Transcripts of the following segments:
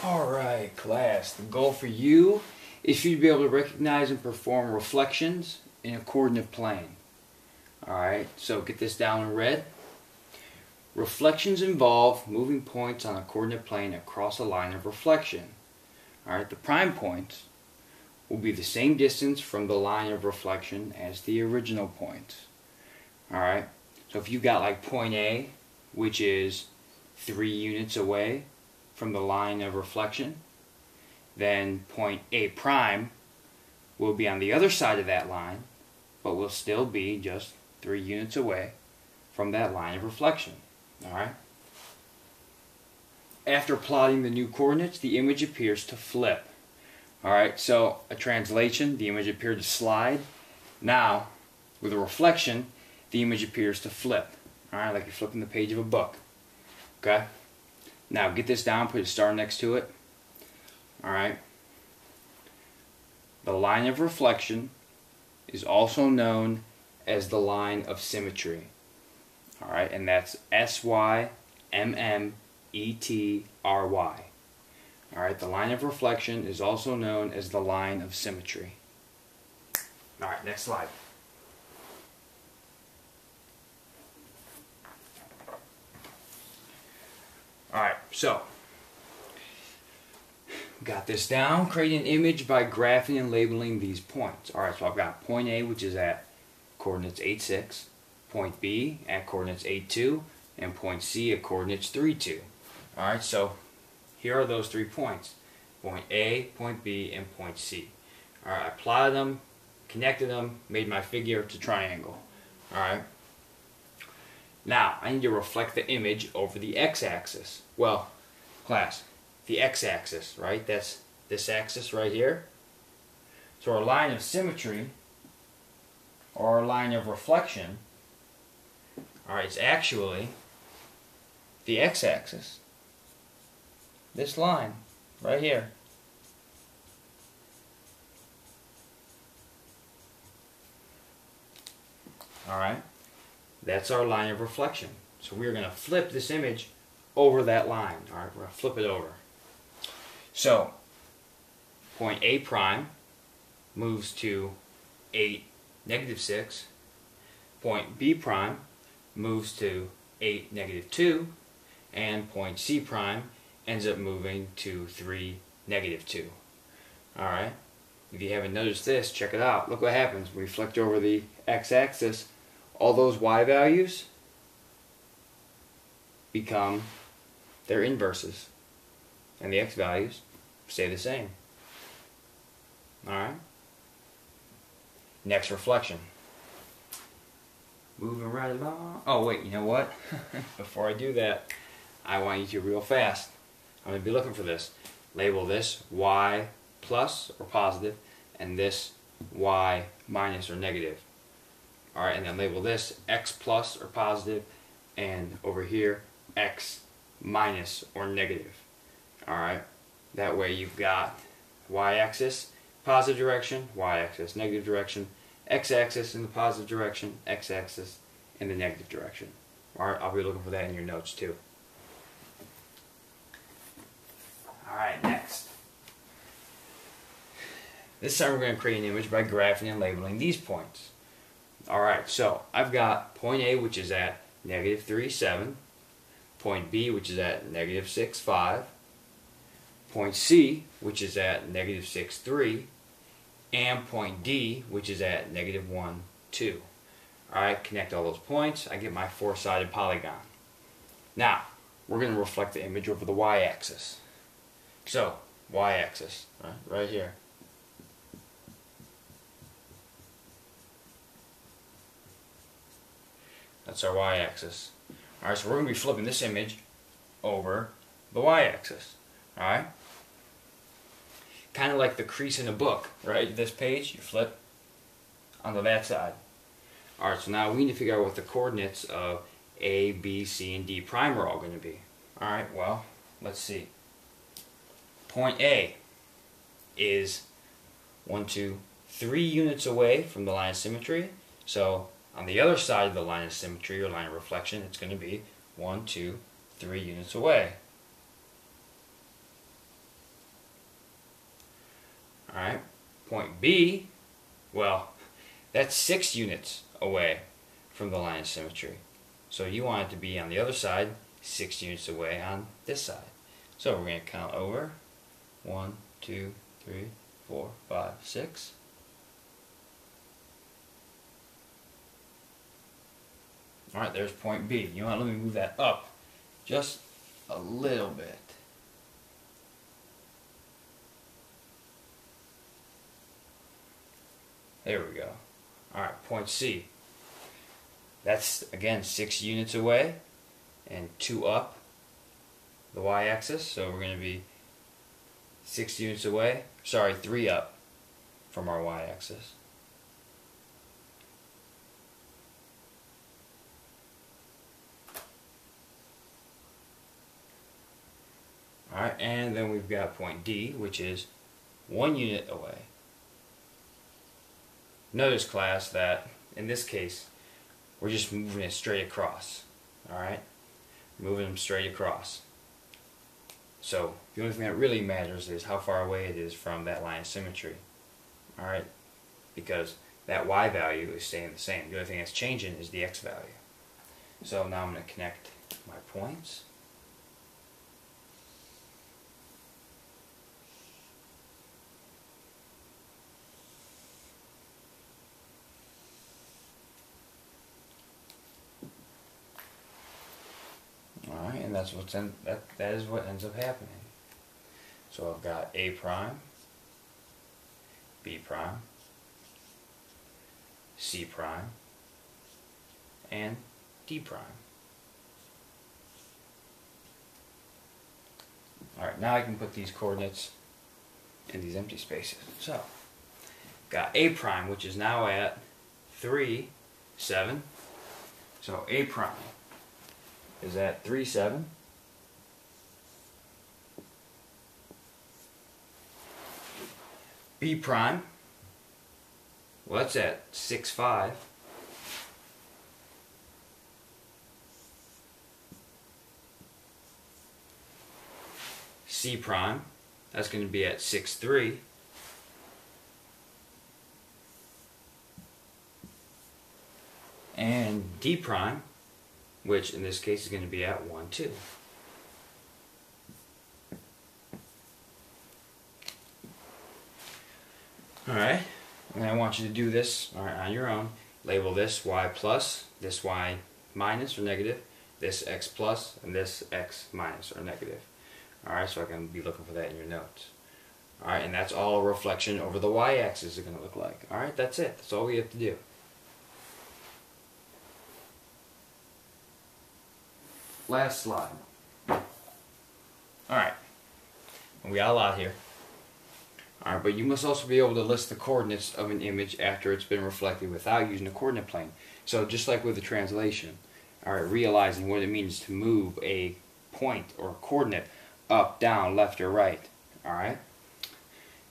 Alright, class, the goal for you is for you to be able to recognize and perform reflections in a coordinate plane. Alright, so get this down in red. Reflections involve moving points on a coordinate plane across a line of reflection. Alright, the prime points will be the same distance from the line of reflection as the original point. Alright, so if you got like point A, which is 3 units away from the line of reflection, then point A prime will be on the other side of that line, but will still be just 3 units away from that line of reflection. Alright? After plotting the new coordinates, the image appears to flip. Alright, so a translation, the image appeared to slide. Now, with a reflection, the image appears to flip. Alright, like you're flipping the page of a book. Okay? Now, get this down, put a star next to it. Alright? The line of reflection is also known as the line of symmetry. Alright, and that's S-Y-M-M-E-T-R-Y. Alright, the line of reflection is also known as the line of symmetry. Alright, next slide. Alright, so got this down. Create an image by graphing and labeling these points. Alright, so I've got point A, which is at coordinates 8, 6, point B at coordinates 8, 2, and point C at coordinates 3, 2. Alright, so here are those 3 points. Point A, point B, and point C. Alright, I plotted them, connected them, made my figure to triangle. Alright. Now, I need to reflect the image over the x-axis. Well, class, the x-axis, right? That's this axis right here. So our line of symmetry, or our line of reflection, alright, it's actually the x-axis. This line, right here. Alright. That's our line of reflection. So we're going to flip this image over that line. Alright, we're going to flip it over. So, point A prime moves to 8, negative 6. Point B prime moves to 8, negative 2. And point C prime ends up moving to 3, negative 2. Alright. If you haven't noticed this, check it out. Look what happens when we reflect over the x-axis. All those y values become their inverses, and the x values stay the same. Alright? Next reflection. Moving right along. Oh wait, you know what? Before I do that, I want you to real fast. I'm going to be looking for this. Label this y plus or positive, and this y minus or negative. Alright, and then label this x plus or positive, and over here x minus or negative. Alright, that way you've got y-axis positive direction, y-axis negative direction, x-axis in the positive direction, x-axis in the negative direction. Alright, I'll be looking for that in your notes too. Alright, next. This time we're going to create an image by graphing and labeling these points. Alright, so I've got point A, which is at negative 3, 7. Point B, which is at negative 6, 5. Point C, which is at negative 6, 3. And point D, which is at negative 1, 2. Alright, connect all those points. I get my 4-sided polygon. Now, we're going to reflect the image over the y-axis. So, y-axis, right here. That's our y-axis. Alright, so we're going to be flipping this image over the y-axis. Alright? Kind of like the crease in a book, right? This page, you flip onto that side. Alright, so now we need to figure out what the coordinates of A, B, C, and D prime are all going to be. Alright, well, let's see. Point A is 1, 2, 3 units away from the line of symmetry. So, on the other side of the line of symmetry or line of reflection, it's going to be 1, 2, 3 units away. point B, well, that's 6 units away from the line of symmetry. So you want it to be on the other side, 6 units away on this side. So we're going to count over 1, 2, 3, 4, 5, 6. Alright, there's point B. You want to let me move that up just a little bit. There we go. Alright, point C. That's, again, 6 units away and 2 up the y-axis. So we're going to be 6 units away. Sorry, 3 up from our y-axis. Alright, and then we've got point D, which is 1 unit away. Notice, class, that in this case, we're just moving it straight across. Alright? Moving them straight across. So, the only thing that really matters is how far away it is from that line of symmetry. Alright? Because that y value is staying the same. The only thing that's changing is the x value. So now I'm going to connect my points. Alright, and that's what's that is what ends up happening. So I've got A prime, B prime, C prime, and D prime. Alright, now I can put these coordinates in these empty spaces. So, got A prime, which is now at 3, 7. So A prime is at 3, 7. B prime, well, that's at 6, 5. C prime, that's going to be at 6, 3. And D prime, which in this case is going to be at 1, 2. Alright, and I want you to do this on your own. Label this y plus, this y minus or negative, this x plus, and this x minus or negative. Alright, so I can be looking for that in your notes. Alright, and that's all a reflection over the y-axis is going to look like. Alright, that's it. That's all we have to do. Last slide. Alright, we got a lot here. Alright, but you must also be able to list the coordinates of an image after it's been reflected without using a coordinate plane. So just like with the translation, alright, realizing what it means to move a point or a coordinate up, down, left, or right. Alright?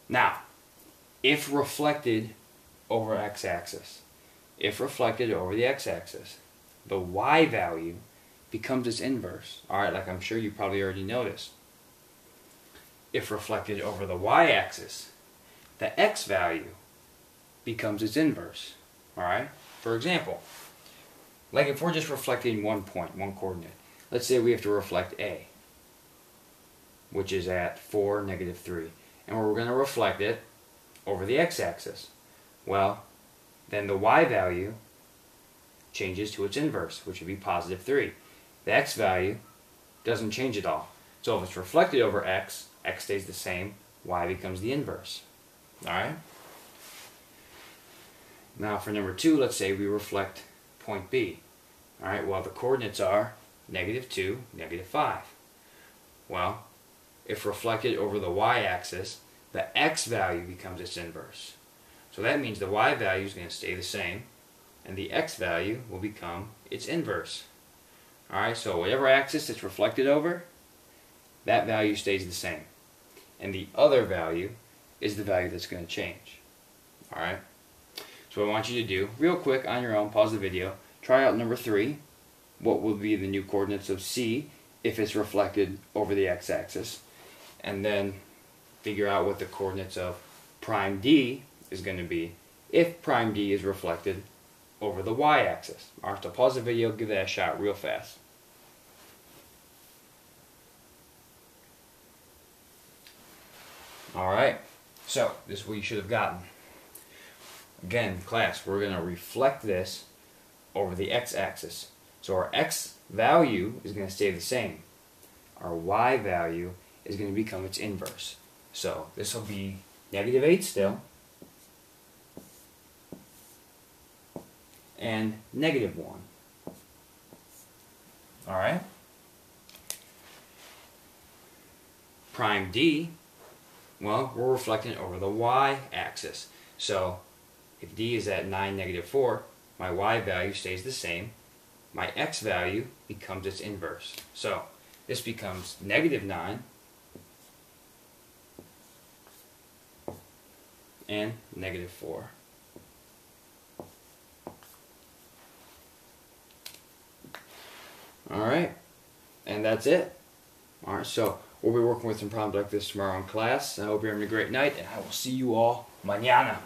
Now, if reflected over x-axis, if reflected over the x-axis, the y value becomes its inverse. Alright, like I'm sure you probably already noticed. If reflected over the y-axis, the x value becomes its inverse. Alright? For example, like if we're just reflecting one point, one coordinate, let's say we have to reflect A, which is at 4, negative 3. And we're going to reflect it over the x-axis. Well, then the y value changes to its inverse, which would be positive 3. The x value doesn't change at all. So if it's reflected over x, x stays the same, y becomes the inverse. Alright? Now for number 2, let's say we reflect point B. Alright, well the coordinates are negative 2, negative 5. Well, if reflected over the y-axis, the x value becomes its inverse. So that means the y value is going to stay the same, and the x value will become its inverse. Alright, so whatever axis it's reflected over, that value stays the same. And the other value is the value that's going to change. Alright? So what I want you to do, real quick on your own, pause the video, try out number 3. What will be the new coordinates of C if it's reflected over the x-axis? And then figure out what the coordinates of prime D is going to be if prime D is reflected over the y-axis. Alright, so pause the video, give that a shot real fast. Alright, so this is what you should have gotten. Again, class, we're going to reflect this over the x-axis. So our x value is going to stay the same. Our y value is going to become its inverse. So this will be -8 still, and -1. Alright? Prime D, well, we're reflecting it over the y-axis. So if D is at 9, -4, my y value stays the same. My x value becomes its inverse. So this becomes -9 and -4. Alright, and that's it. Alright, so we'll be working with some problems like this tomorrow in class. I hope you're having a great night, and I will see you all mañana.